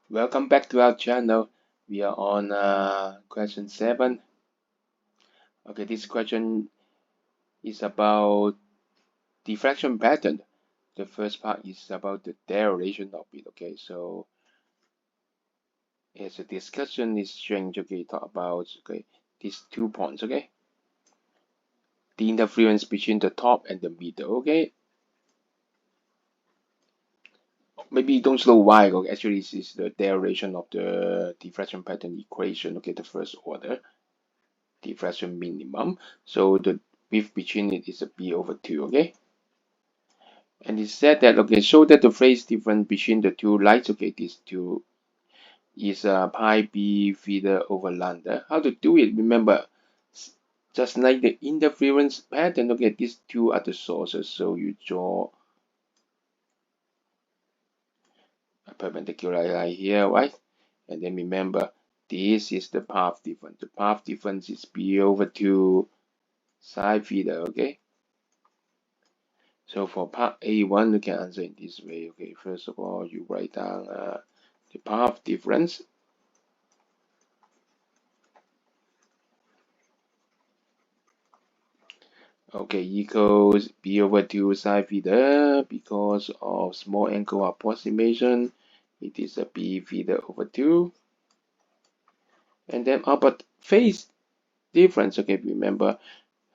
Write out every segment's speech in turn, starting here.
Welcome back to our channel. We are on question 7. Okay, this question is about diffraction pattern. The first part is about the derivation of it. Okay, so as a discussion is strange. Okay, talk about these 2 points. Okay, the interference between the top and the middle. Okay, maybe don't slow why. Okay, actually this is the derivation of the diffraction pattern equation. Okay, the first order diffraction minimum. So the width between it is a b over 2. Okay. And it said that okay, show that the phase difference between the two lights, okay, these two is pi b theta over lambda. How to do it? Remember, just like the interference pattern, okay, these two are the sources, so you draw a perpendicular line here, right? And then remember, this is the path difference. The path difference is b over 2 sine theta, okay? So for part A1, you can answer in this way. Okay, first of all, you write down the path difference. Okay, equals b over 2 sine theta. Because of small angle approximation, it is a b theta over 2. And then about phase difference. Okay, remember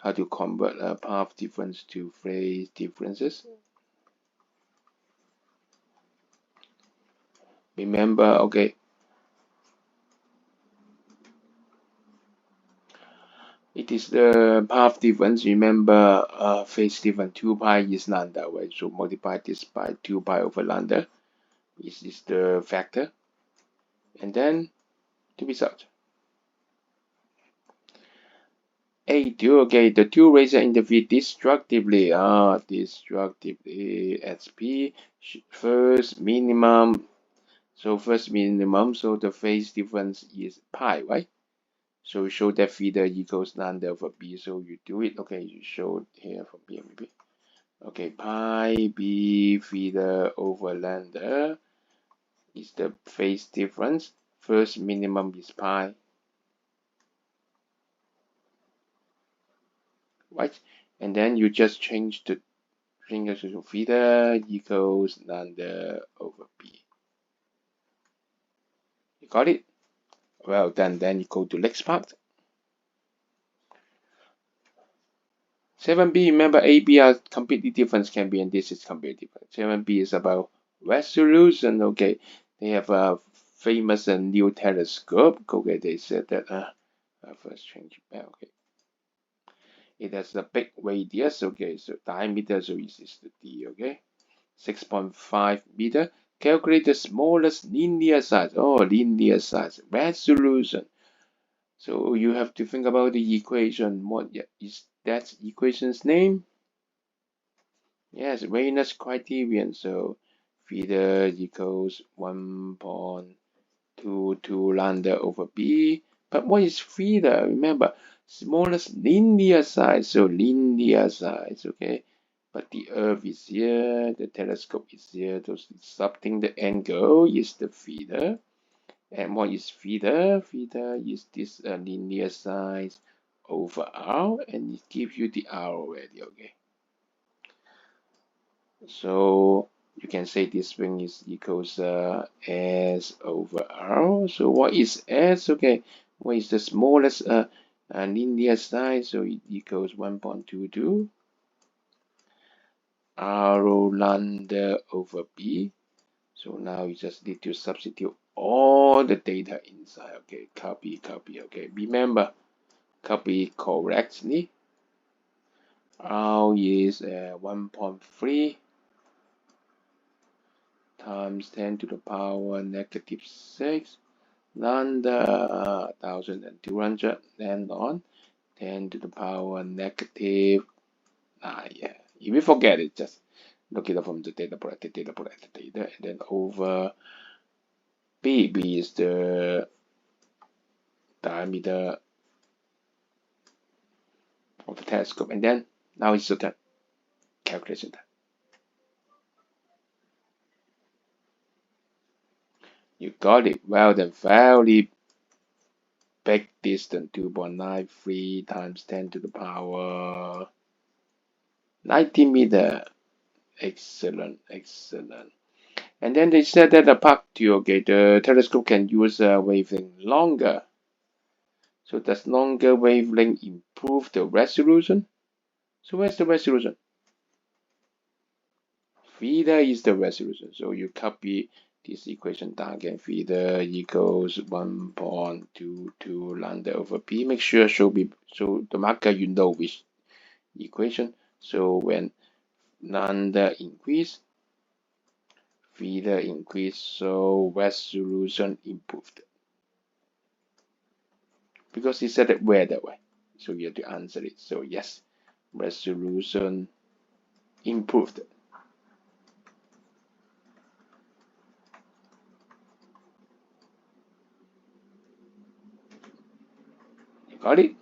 how to convert a path difference to phase differences. Remember, okay, it is the path difference. Remember, phase difference 2 pi is lambda, right? So multiply this by 2 pi over lambda. This is the factor. And then the result. A2, okay, the two races interfere destructively. Destructively at P. First minimum. So first minimum, so the phase difference is pi, right? So show that theta equals lambda over b. So you do it. Okay, you show here from here maybe. Okay, pi b theta over lambda is the phase difference. First minimum is pi, right? And then you just change the finger to theta equals lambda over b. You got it? Well, then you go to next part. 7b, remember A, B are completely different, can be, and this is completely different. 7b is about resolution. Okay, they have a famous and new telescope. Okay, they said that first change it back. Okay, it has a big radius. Okay, so diameter, so this is the d. Okay, 6.5 meter. Calculate the smallest linear size. Oh, linear size resolution. So you have to think about the equation. What is that equation's name? Yes, Reynolds criterion. So theta equals 1.22 lambda over b. But what is theta? Remember, smallest linear size. So linear size, okay? But the Earth is here, the telescope is here. So subtracting the angle is the theta. And what is theta? Theta is this linear size over r, and it gives you the r already, okay? So you can say this thing is equals s over r. So what is s? Okay, what is the smallest linear size? So it equals 1.22 r lambda over b. So now you just need to substitute all the data inside. Okay, copy, copy. Okay, remember, copy correctly. R is 1.3 times 10 to the power negative 6 lambda 1200 land on 10 to the power negative 9. Yeah, if you forget it, just look it up from the data bracket, and then over b is the diameter of the telescope, and then now it's the calculation time. You got it. Well then, very big distance, 2.93 times 10 to the power 90 meter. Excellent, excellent. And then they said that the telescope can use a wavelength longer. So does longer wavelength improve the resolution? So where's the resolution? Theta is the resolution. So you copy this equation down again. Theta equals 1.22 lambda over p. Make sure so the marker you know which equation. So when lambda increase, theta increase, so resolution improved. Because he said it where that way. So you have to answer it. So yes, resolution improved. You got it?